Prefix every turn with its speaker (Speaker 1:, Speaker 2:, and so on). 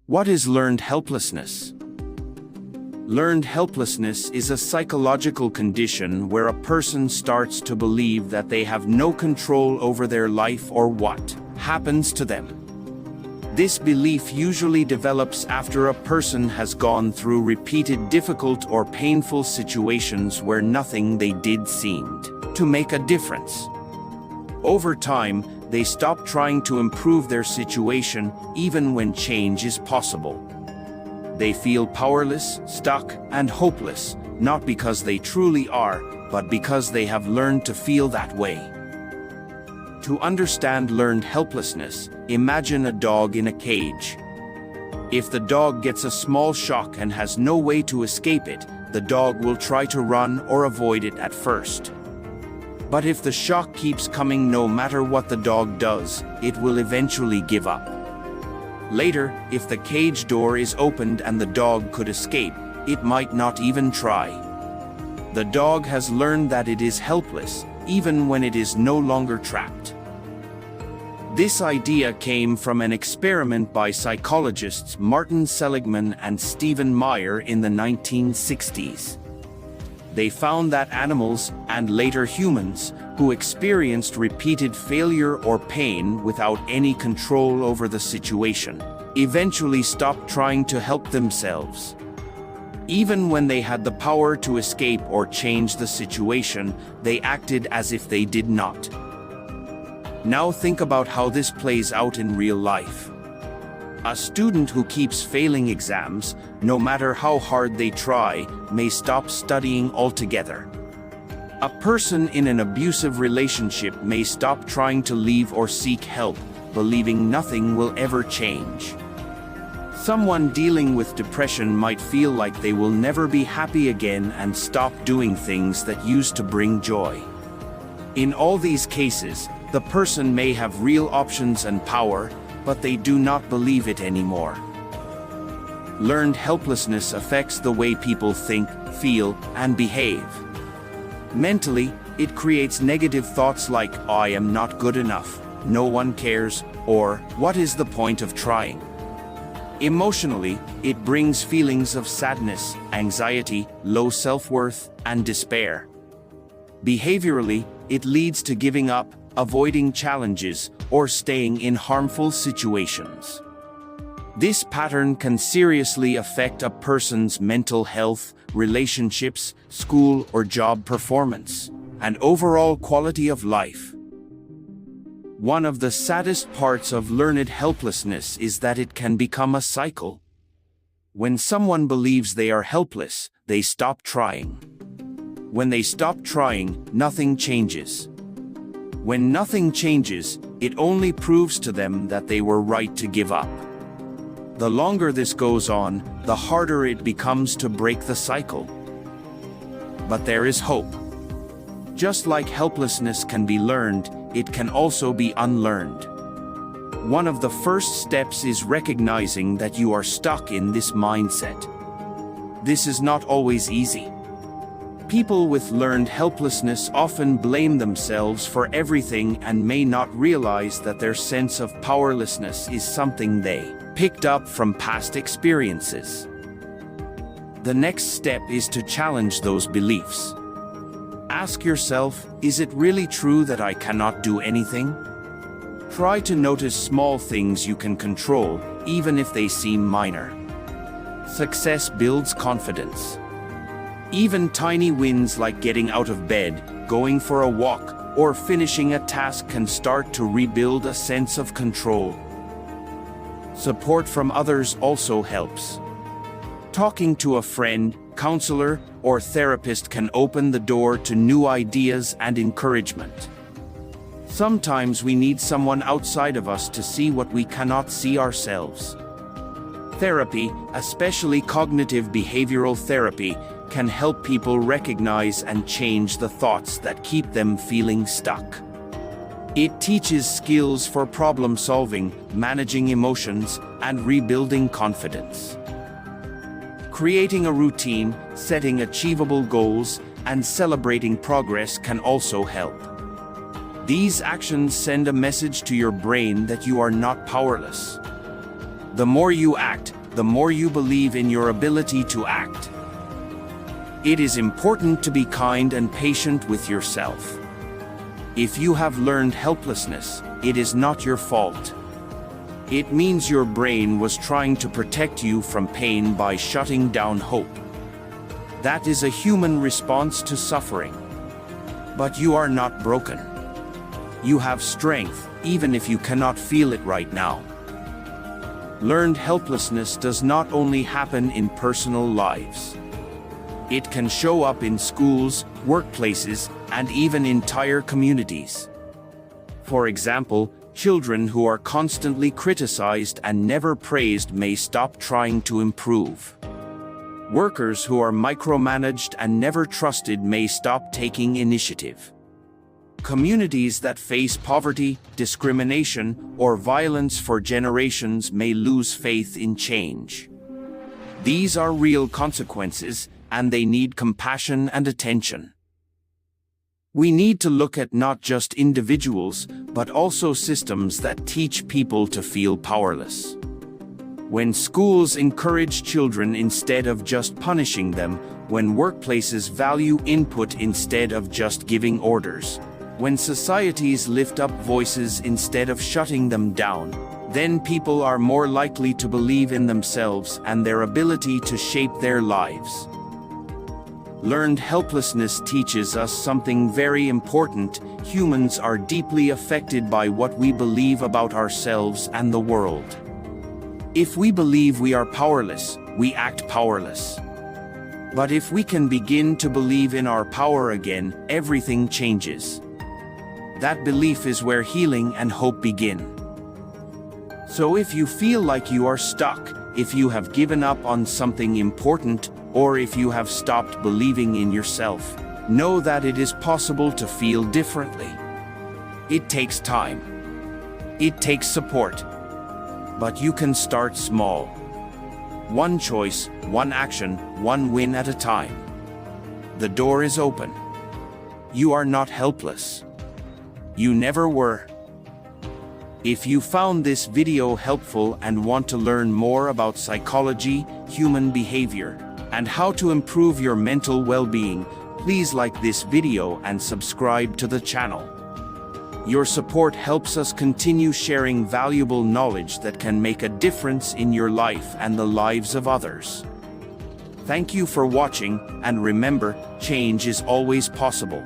Speaker 1: What is learned helplessness? Learned helplessness is a psychological condition where a person starts to believe that they have no control over their life or what happens to them. This belief usually develops after a person has gone through repeated difficult or painful situations where nothing they did seemed to make a difference. Over time, they stop trying to improve their situation, even when change is possible. They feel powerless, stuck, and hopeless, not because they truly are, but because they have learned to feel that way. To understand learned helplessness, imagine a dog in a cage. If the dog gets a small shock and has no way to escape it, the dog will try to run or avoid it at first. But if the shock keeps coming no matter what the dog does, it will eventually give up. Later, if the cage door is opened and the dog could escape, it might not even try. The dog has learned that it is helpless, even when it is no longer trapped. This idea came from an experiment by psychologists Martin Seligman and Stephen Meyer in the 1960s. They found that animals, and later humans, who experienced repeated failure or pain without any control over the situation, eventually stopped trying to help themselves. Even when they had the power to escape or change the situation, they acted as if they did not. Now think about how this plays out in real life. A student who keeps failing exams, no matter how hard they try, may stop studying altogether. A person in an abusive relationship may stop trying to leave or seek help, believing nothing will ever change. Someone dealing with depression might feel like they will never be happy again and stop doing things that used to bring joy. In all these cases, the person may have real options and power, but they do not believe it anymore. Learned helplessness affects the way people think, feel, and behave. Mentally, it creates negative thoughts like, "I am not good enough," "no one cares," or "what is the point of trying?" Emotionally, it brings feelings of sadness, anxiety, low self-worth, and despair. Behaviorally, it leads to giving up, avoiding challenges, or staying in harmful situations. This pattern can seriously affect a person's mental health, relationships, school or job performance, and overall quality of life. One of the saddest parts of learned helplessness is that it can become a cycle. When someone believes they are helpless, they stop trying. When they stop trying, nothing changes. When nothing changes, it only proves to them that they were right to give up. The longer this goes on, the harder it becomes to break the cycle. But there is hope. Just like helplessness can be learned, it can also be unlearned. One of the first steps is recognizing that you are stuck in this mindset. This is not always easy. People with learned helplessness often blame themselves for everything and may not realize that their sense of powerlessness is something they picked up from past experiences. The next step is to challenge those beliefs. Ask yourself, is it really true that I cannot do anything? Try to notice small things you can control, even if they seem minor. Success builds confidence. Even tiny wins like getting out of bed, going for a walk, or finishing a task can start to rebuild a sense of control. Support from others also helps. Talking to a friend, counselor, or therapist can open the door to new ideas and encouragement. Sometimes we need someone outside of us to see what we cannot see ourselves. Therapy, especially cognitive behavioral therapy, can help people recognize and change the thoughts that keep them feeling stuck. It teaches skills for problem solving, managing emotions, and rebuilding confidence. Creating a routine, setting achievable goals, and celebrating progress can also help. These actions send a message to your brain that you are not powerless. The more you act, the more you believe in your ability to act. It is important to be kind and patient with yourself. If you have learned helplessness, it is not your fault. It means your brain was trying to protect you from pain by shutting down hope. That is a human response to suffering. But you are not broken. You have strength, even if you cannot feel it right now. Learned helplessness does not only happen in personal lives. It can show up in schools, workplaces, and even entire communities. For example, children who are constantly criticized and never praised may stop trying to improve. Workers who are micromanaged and never trusted may stop taking initiative. Communities that face poverty, discrimination, or violence for generations may lose faith in change. These are real consequences, and they need compassion and attention. We need to look at not just individuals, but also systems that teach people to feel powerless. When schools encourage children instead of just punishing them, when workplaces value input instead of just giving orders, when societies lift up voices instead of shutting them down, then people are more likely to believe in themselves and their ability to shape their lives. Learned helplessness teaches us something very important. Humans are deeply affected by what we believe about ourselves and the world. If we believe we are powerless, we act powerless. But if we can begin to believe in our power again, everything changes. That belief is where healing and hope begin. So if you feel like you are stuck, if you have given up on something important, or if you have stopped believing in yourself, know that it is possible to feel differently. It takes time. It takes support. But you can start small. One choice, one action, one win at a time. The door is open. You are not helpless. You never were. If you found this video helpful and want to learn more about psychology, human behavior, and how to improve your mental well-being, please like this video and subscribe to the channel. Your support helps us continue sharing valuable knowledge that can make a difference in your life and the lives of others. Thank you for watching, and remember, change is always possible.